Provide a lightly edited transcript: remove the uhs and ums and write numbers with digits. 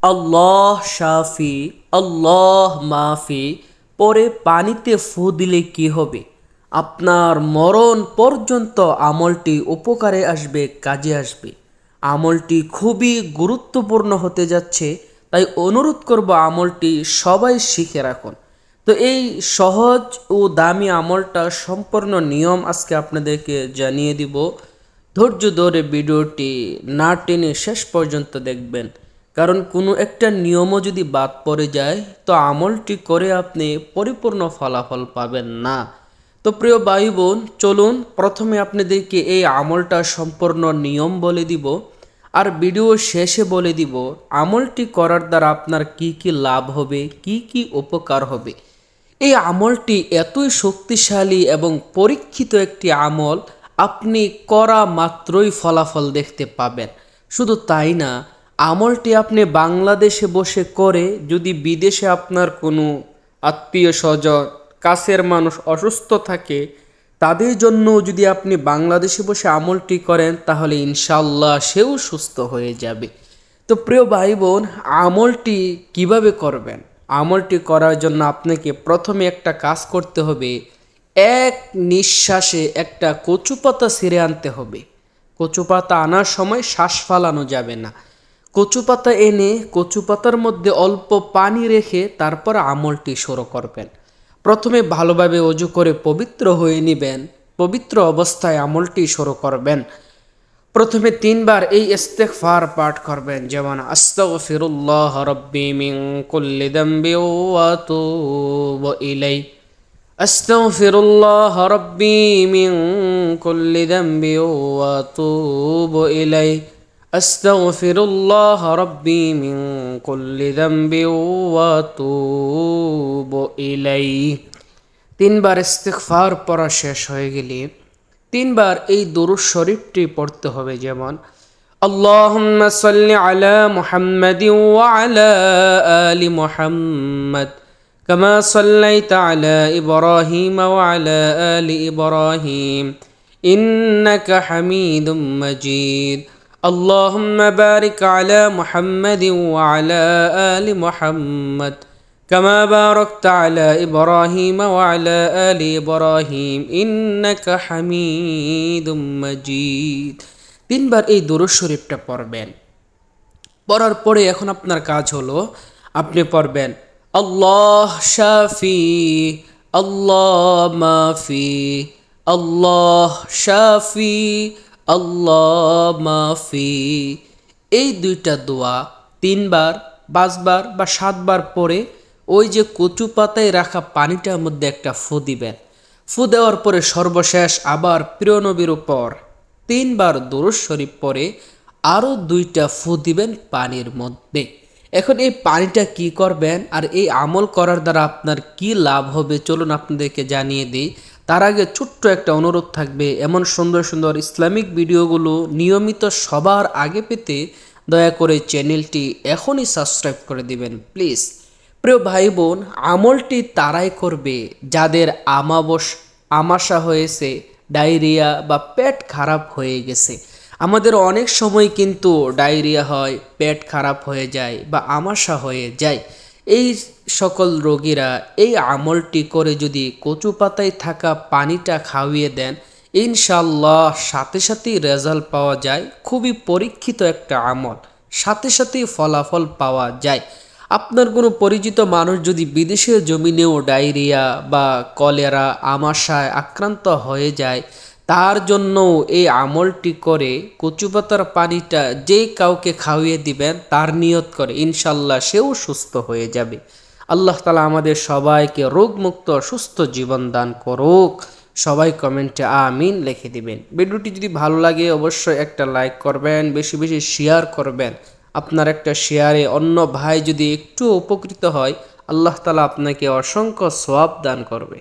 আল্লাহ শাফি, আল্লাহ মাফি পরে পানিতে ফু দিলে কি হবে? আপনার মরণ পর্যন্ত আমলটি উপকারে আসবে, কাজে আসবে। আমলটি খুবই গুরুত্বপূর্ণ হতে যাচ্ছে, তাই অনুরোধ করব আমলটি সবাই শিখে রাখুন। তো এই সহজ ও দামি আমলটা সম্পূর্ণ নিয়ম আজকে আপনাদেরকে জানিয়ে দিব। ধৈর্য ধরে ভিডিওটি না টেনে শেষ পর্যন্ত দেখবেন, কারণ কোনো একটা নিয়মও যদি বাদ পড়ে যায় তো আমলটি করে আপনি পরিপূর্ণ ফলাফল পাবেন না। তো প্রিয় ভাই বোন, চলুন প্রথমে আপনাদেরকে এই আমলটা সম্পূর্ণ নিয়ম বলে দিব, আর ভিডিও শেষে বলে দিব আমলটি করার দ্বারা আপনার কি কি লাভ হবে, কি কি উপকার হবে। এই আমলটি এতই শক্তিশালী এবং পরীক্ষিত একটি আমল, আপনি করা মাত্রই ফলাফল দেখতে পাবেন। শুধু তাই না, আমলটি আপনি বাংলাদেশে বসে করে যদি বিদেশে আপনার কোনো আত্মীয় স্বজন, কাছের মানুষ অসুস্থ থাকে, তাদের জন্য যদি আপনি বাংলাদেশে বসে আমলটি করেন তাহলে ইনশাল্লাহ সেও সুস্থ হয়ে যাবে। তো প্রিয় ভাই বোন, আমলটি কিভাবে করবেন? আমলটি করার জন্য আপনাকে প্রথমে একটা কাজ করতে হবে। এক নিঃশ্বাসে একটা কচু পাতা ছিঁড়ে আনতে হবে। কচু পাতা আনার সময় শ্বাস ফালানো যাবে না। কচু পাতা এনে কচু পাতার মধ্যে অল্প পানি রেখে তারপর আমলটি শুরু করবেন। প্রথমে ভালোভাবে ওযু করে পবিত্র হয়ে নেবেন। পবিত্র অবস্থায় আমলটি শুরু করবেন। প্রথমে 3 বার এই ইস্তিগফার পাঠ করবেন, যেমন আস্তাগফিরুল্লাহ রাব্বি মিন কুল্লি যামবি ওয়া আতুবু ইলাই। আস্তাগফিরুল্লাহ রাব্বি মিন কুল্লি যামবি ওয়া আতুবু ইলাই। আস্তাগফিরুল্লাহ রাব্বি মিন কুল্লি যামবি ওয়া আতুবু ইলাই। 3 বার ইস্তিগফার পড়া শেষ হয়ে গেলে 3 বার এই দুরূদ শরীফটি পড়তে হবে, যেমন আল্লাহুম্মা সাল্লি আলা মুহাম্মাদিন ওয়া আলা আলি মুহাম্মাদ কামা সাল্লাইতা আলা ইব্রাহিম ওয়া আলা আলি ইব্রাহিম ইন্নাকা হামিদুম মাজিদ। আল্লাহুম্মা বারিক আলা মুহাম্মাদিন ওয়া আলা আলি মুহাম্মাদ كما باركت على إبراهيم وعلى آل إبراهيم إنك حميد مجيد। 3 বার এই দুরূদ শরীফটা পড়বেন। পড়ার পরে এখন আপনার কাজ হলো আপনি পড়বেন আল্লাহ শাফি, আল্লাহ মাফি, আল্লাহ শাফি, আল্লাহ মাফি। এই দুইটা দোয়া 3 বার, 5 বার বা 7 বার পরে ওই যে কচু পাতায় রাখা পানিটার মধ্যে একটা ফু দিবেন। ফু দেওয়ার পরে সর্বশেষ আবার প্রিয় নবীর উপর 3 বার দুরূদ শরীফ পরে আরও 2টা ফু দিবেন পানির মধ্যে। এখন এই পানিটা কি করবেন আর এই আমল করার দ্বারা আপনার কি লাভ হবে চলুন আপনাদেরকে জানিয়ে দিই। তার আগে ছোট্ট একটা অনুরোধ থাকবে, এমন সুন্দর সুন্দর ইসলামিক ভিডিওগুলো নিয়মিত সবার আগে পেতে দয়া করে চ্যানেলটি এখনই সাবস্ক্রাইব করে দিবেন প্লিজ। প্রিয় ভাই বোন, আমলটি তারাই করবে যাদের আমাশা হয়েছে, ডায়রিয়া বা পেট খারাপ হয়ে গেছে। আমাদের অনেক সময় কিন্তু ডায়রিয়া হয়, পেট খারাপ হয়ে যায় বা আমাশা হয়ে যায়। এই সকল রোগীরা এই আমলটি করে যদি কচু পাতায় থাকা পানিটা খাওয়িয়ে দেন, ইনশাল্লাহ সাথে সাথেই রেজাল্ট পাওয়া যায়। খুবই পরীক্ষিত একটা আমল, সাথে সাথেই ফলাফল পাওয়া যায়। আপনার কোনো পরিচিত মানুষ যদি বিদেশের জমিনেও ডায়রিয়া বা কলেরা, আমাশায় আক্রান্ত হয়ে যায়, তার জন্য এই আমলটি করে কচু পাতার পানিটা যে কাউকে খাওয়িয়ে দিবেন তার নিয়ত করে, ইনশাল্লাহ সেও সুস্থ হয়ে যাবে। আল্লাহ তাআলা আমাদের সবাইকে রোগমুক্ত সুস্থ জীবন দান করুক। সবাই কমেন্টে আমিন লিখে দিবেন। ভিডিওটি যদি ভালো লাগে অবশ্যই একটা লাইক করবেন, বেশি বেশি শেয়ার করবেন। আপনার একটা শেয়ারে অন্য ভাই যদি একটু উপকৃত হয়, আল্লাহ তাআলা আপনাকে অসংখ্য সওয়াব দান করবে।